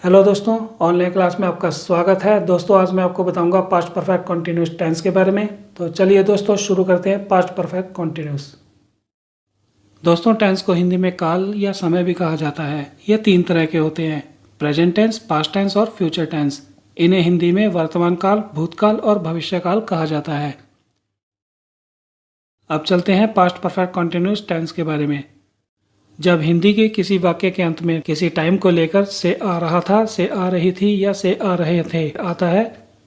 Hello दोस्तों, online class में आपका स्वागत है। दोस्तों आज मैं आपको बताऊंगा पास्ट परफेक्ट कंटिन्यूस टेंस के बारे में। तो चलिए दोस्तों शुरू करते हैं पास्ट परफेक्ट कंटिन्यूस। दोस्तों टेंस को हिंदी में काल या समय भी कहा जाता है। ये तीन तरह के होते हैं, प्रेजेंट टेंस, पास्ट टेंस और फ्यूचर टेंस। इन्हें हिंदी में वर्तमान काल, भूतकाल और भविष्य काल कहा जाता है। अब चलते हैं पास्ट परफेक्ट कंटिन्यूस टेंस के बारे में। जब हिंदी के किसी वाक्य के अंत में किसी टाइम को लेकर से आ रहा था, से आ रही थी या से आ रहे थे आता है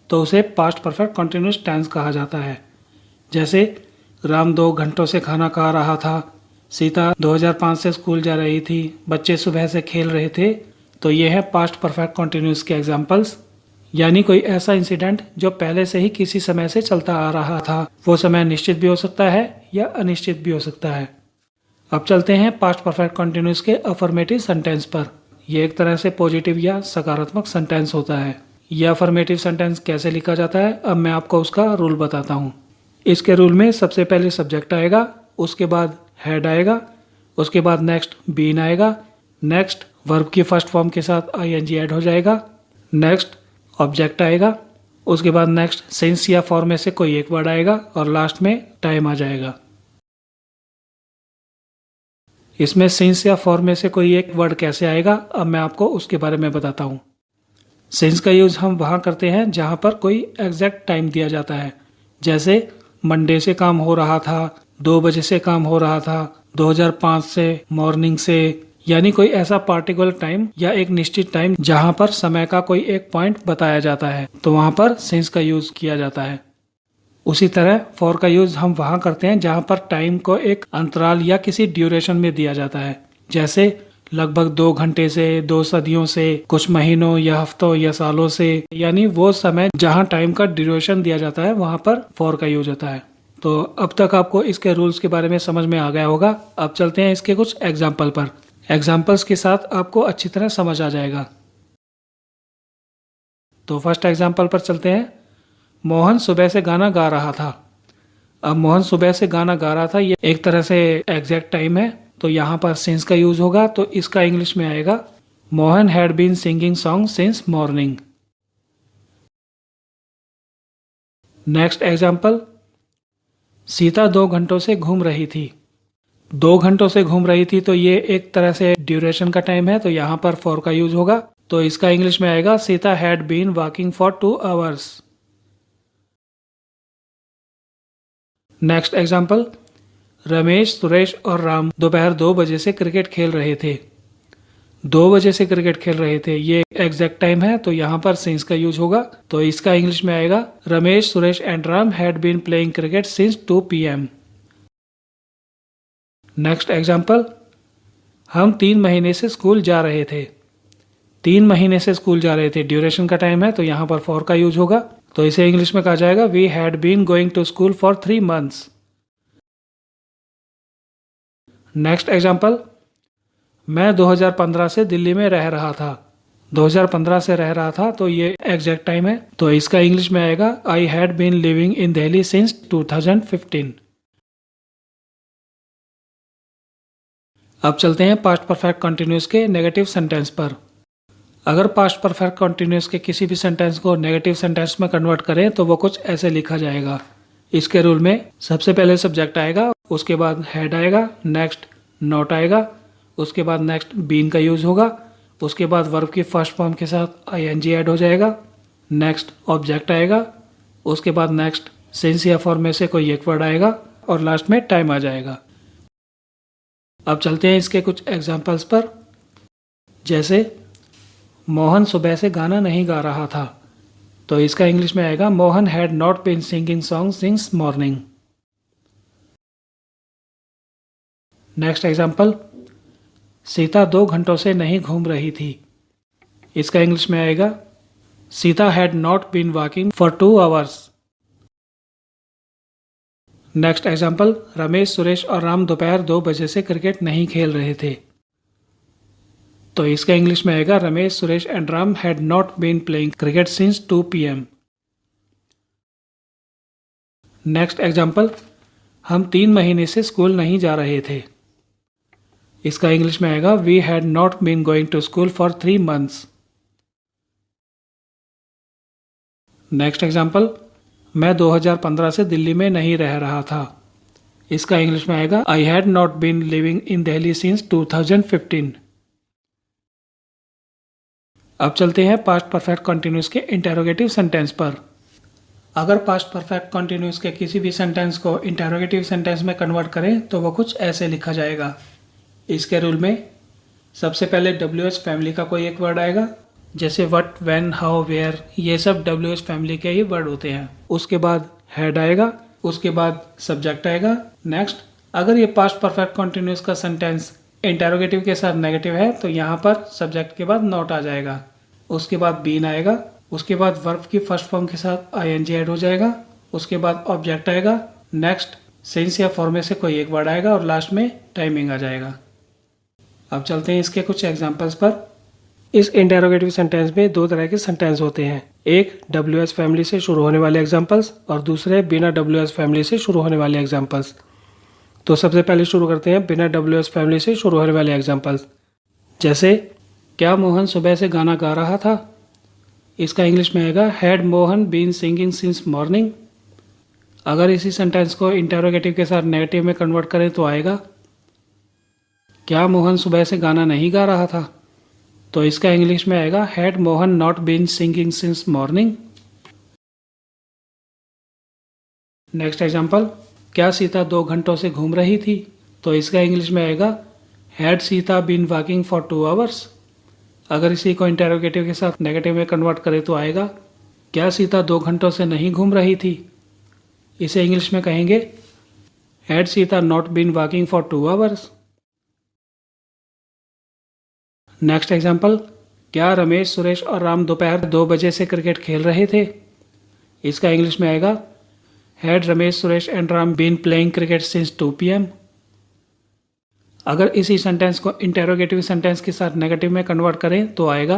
तो उसे पास्ट परफेक्ट कंटिन्यूस टेंस कहा जाता है। जैसे राम 2 घंटों से खाना खा रहा था, सीता 2005 से स्कूल जा रही थी, बच्चे सुबह से खेल रहे थे। तो ये है पास्ट परफेक्ट कंटिन्यूस के एग्जाम्पल्स। यानी कोई ऐसा इंसिडेंट जो पहले से ही किसी समय से चलता आ रहा था। वो समय निश्चित भी हो सकता है या अनिश्चित भी हो सकता है। अब चलते हैं पास्ट परफेक्ट कंटिन्यूस के अफर्मेटिव सेंटेंस पर। यह एक तरह से पॉजिटिव या सकारात्मक सेंटेंस होता है। यह अफर्मेटिव सेंटेंस कैसे लिखा जाता है, अब मैं आपको उसका रूल बताता हूँ। इसके रूल में सबसे पहले सब्जेक्ट आएगा, उसके बाद हेड आएगा, उसके बाद नेक्स्ट बीन आएगा, नेक्स्ट वर्ब की फर्स्ट फॉर्म के साथ आईएनजी ऐड हो जाएगा, नेक्स्ट ऑब्जेक्ट आएगा, उसके बाद नेक्स्ट सिंस या फॉर में से कोई एक वर्ड आएगा और लास्ट में टाइम आ जाएगा। इसमें सिंस या फॉर में से कोई एक वर्ड कैसे आएगा, अब मैं आपको उसके बारे में बताता हूँ। सिंस का यूज हम वहाँ करते हैं जहाँ पर कोई एग्जैक्ट टाइम दिया जाता है। जैसे मंडे से काम हो रहा था, 2 बजे से काम हो रहा था, 2005 से, मॉर्निंग से। यानी कोई ऐसा पार्टिकुलर टाइम या एक निश्चित टाइम जहाँ पर समय का कोई एक पॉइंट बताया जाता है, तो वहाँ पर सिंस का यूज किया जाता है। उसी तरह फॉर का यूज हम वहां करते हैं जहां पर टाइम को एक अंतराल या किसी ड्यूरेशन में दिया जाता है। जैसे लगभग 2 घंटे से, 2 सदियों से, कुछ महीनों या हफ्तों या सालों से। यानी वो समय जहां टाइम का ड्यूरेशन दिया जाता है वहां पर फॉर का यूज होता है। तो अब तक आपको इसके रूल्स के बारे में समझ में आ गया होगा। अब चलते हैं इसके कुछ एग्जाम्पल पर। एग्जाम्पल्स के साथ आपको अच्छी तरह समझ आ जाएगा। तो फर्स्ट एग्जाम्पल पर चलते हैं। मोहन सुबह से गाना गा रहा था। अब मोहन सुबह से गाना गा रहा था, ये एक तरह से एग्जैक्ट टाइम है, तो यहाँ पर सिंस का यूज होगा। तो इसका इंग्लिश में आएगा Mohan had been singing song since morning. Next example, Sita 2 घंटों से घूम रही थी। 2 घंटों से घूम रही थी, तो ये एक तरह से ड्यूरेशन का टाइम है, तो यहाँ पर फॉर का यूज होगा। तो इसका इंग्लिश में आएगा Sita had been walking for 2 hours. Next example, Ramesh, Suresh और राम दोपहर 2 बजे से क्रिकेट खेल रहे थे। 2 बजे से क्रिकेट खेल रहे थे, ये एग्जैक्ट टाइम है, तो यहाँ पर सिंस का यूज होगा। तो इसका इंग्लिश में आएगा Ramesh, Suresh and Ram had been playing cricket since 2 PM। Next example, हम 3 महीने से स्कूल जा रहे थे। 3 महीने से स्कूल जा रहे थे, ड्यूरेशन का टाइम है, तो यहाँ पर फॉर का यूज होगा। तो इसे इंग्लिश में कहा जाएगा we had been going to school for 3 months। Next example, मैं 2015 से दिल्ली में रह रहा था। 2015 से रह रहा था, तो ये एग्जैक्ट टाइम है, तो इसका इंग्लिश में आएगा I had been living in Delhi since 2015। अब चलते हैं पास्ट परफेक्ट कंटिन्यूस के नेगेटिव सेंटेंस पर। अगर पास्ट परफेक्ट कंटिन्यूस के किसी भी सेंटेंस को नेगेटिव सेंटेंस में कन्वर्ट करें तो वो कुछ ऐसे लिखा जाएगा। इसके रूल में सबसे पहले सब्जेक्ट आएगा, उसके बाद हेड आएगा, नेक्स्ट नॉट आएगा, उसके बाद नेक्स्ट बीन का यूज होगा, उसके बाद वर्ब की फर्स्ट फॉर्म के साथ आईएनजी ऐड हो जाएगा, नेक्स्ट ऑब्जेक्ट आएगा, उसके बाद नेक्स्ट सिंस या फॉर में से कोई एक वर्ड आएगा और लास्ट में टाइम आ जाएगा। अब चलते हैं इसके कुछ एग्जाम्पल्स पर। जैसे मोहन सुबह से गाना नहीं गा रहा था, तो इसका इंग्लिश में आएगा Mohan had not been singing song since morning. Next example, Sita 2 घंटों से नहीं घूम रही थी। इसका इंग्लिश में आएगा Sita had not been walking for 2 hours। Next example, Ramesh, Suresh और राम दोपहर 2 बजे से क्रिकेट नहीं खेल रहे थे। तो इसका इंग्लिश में आएगा Ramesh, Suresh and Ram had not been playing cricket since 2 PM। Next example, हम 3 महीने से स्कूल नहीं जा रहे थे। इसका इंग्लिश में आएगा we had not been going to school for 3 months। Next example, मैं 2015 से दिल्ली में नहीं रह रहा था। इसका इंग्लिश में आएगा I had not been living in Delhi since 2015। अब चलते हैं पास्ट परफेक्ट कंटिन्यूस के इंटेरोगेटिव सेंटेंस पर। अगर पास्ट परफेक्ट कंटिन्यूस के किसी भी सेंटेंस को इंटेरोगेटिव सेंटेंस में कन्वर्ट करें तो वो कुछ ऐसे लिखा जाएगा। इसके रूल में सबसे पहले WH फैमिली का कोई एक वर्ड आएगा, जैसे व्हाट, व्हेन, हाउ, वेयर, ये सब WH फैमिली के ही वर्ड होते हैं। उसके बाद हैड आएगा, उसके बाद सब्जेक्ट आएगा। नेक्स्ट, अगर ये पास्ट परफेक्ट कंटिन्यूस का सेंटेंस इंटेरोगेटिव के साथ नेगेटिव है तो यहाँ पर सब्जेक्ट के बाद नॉट आ जाएगा। उसके बाद बीन आएगा, उसके बाद वर्ब की फर्स्ट फॉर्म के साथ ING ऐड हो जाएगा। उसके बाद ऑब्जेक्ट आएगा। नेक्स्ट, सिंस या फॉर में से कोई एक वर्ड आएगा और लास्ट में टाइमिंग आ जाएगा। अब चलते हैं इसके कुछ एग्जांपल्स पर। इस इंटेरोगेटिव सेंटेंस में दो तरह के सेंटेंस होते हैं, एक WH फैमिली से शुरू होने वाले एग्जांपल्स और दूसरे बिना WH फैमिली से शुरू होने वाले एग्जांपल्स। तो सबसे पहले शुरू करते हैं बिना WH फैमिली से शुरू होने वाले एग्जांपल्स। जैसे, क्या मोहन सुबह से गाना गा रहा था? इसका इंग्लिश में आएगा had Mohan been singing since morning. अगर इसी सेंटेंस को इंटेरोगेटिव के साथ नेगेटिव में कन्वर्ट करें तो आएगा क्या मोहन सुबह से गाना नहीं गा रहा था? तो इसका इंग्लिश में आएगा had Mohan not been singing since morning. Next example, क्या सीता 2 घंटों से घूम रही थी? तो इसका इंग्लिश में आएगा had Sita been walking for 2 hours. अगर इसी को इंटेरोगेटिव के साथ नेगेटिव में कन्वर्ट करें तो आएगा क्या सीता 2 घंटों से नहीं घूम रही थी? इसे इंग्लिश में कहेंगे had Sita not been walking for 2 hours. Next example, क्या रमेश, सुरेश और राम दोपहर 2 बजे से क्रिकेट खेल रहे थे? इसका इंग्लिश में आएगा had Ramesh, Suresh and Ram been playing cricket since 2 PM। अगर इसी सेंटेंस को इंटेरोगेटिव सेंटेंस के साथ नेगेटिव में कन्वर्ट करें तो आएगा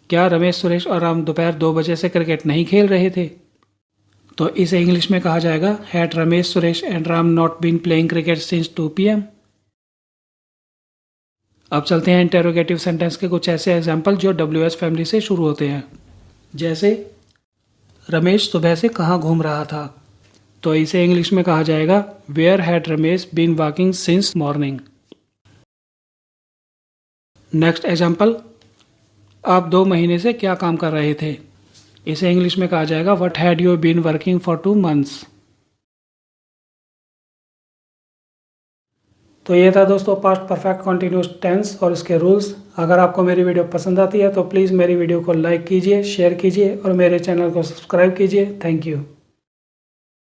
क्या रमेश, सुरेश और राम दोपहर 2 बजे से क्रिकेट नहीं खेल रहे थे? तो इसे इंग्लिश में कहा जाएगा had Ramesh, Suresh and Ram not been playing cricket since 2 PM। अब चलते हैं इंटेरोगेटिव सेंटेंस के कुछ ऐसे एग्जाम्पल जो WH फैमिली से शुरू होते हैं। जैसे, रमेश सुबह से कहाँ घूम रहा था? तो इसे इंग्लिश में कहा जाएगा where had Ramesh been walking since morning. Next example, आप 2 महीने से क्या काम कर रहे थे? इसे इंग्लिश में कहा जाएगा what had you been working for 2 months। तो ये था दोस्तों पास्ट परफेक्ट कंटिन्यूस टेंस और इसके रूल्स। अगर आपको मेरी वीडियो पसंद आती है तो प्लीज़ मेरी वीडियो को लाइक कीजिए, शेयर कीजिए और मेरे चैनल को सब्सक्राइब कीजिए। Thank you.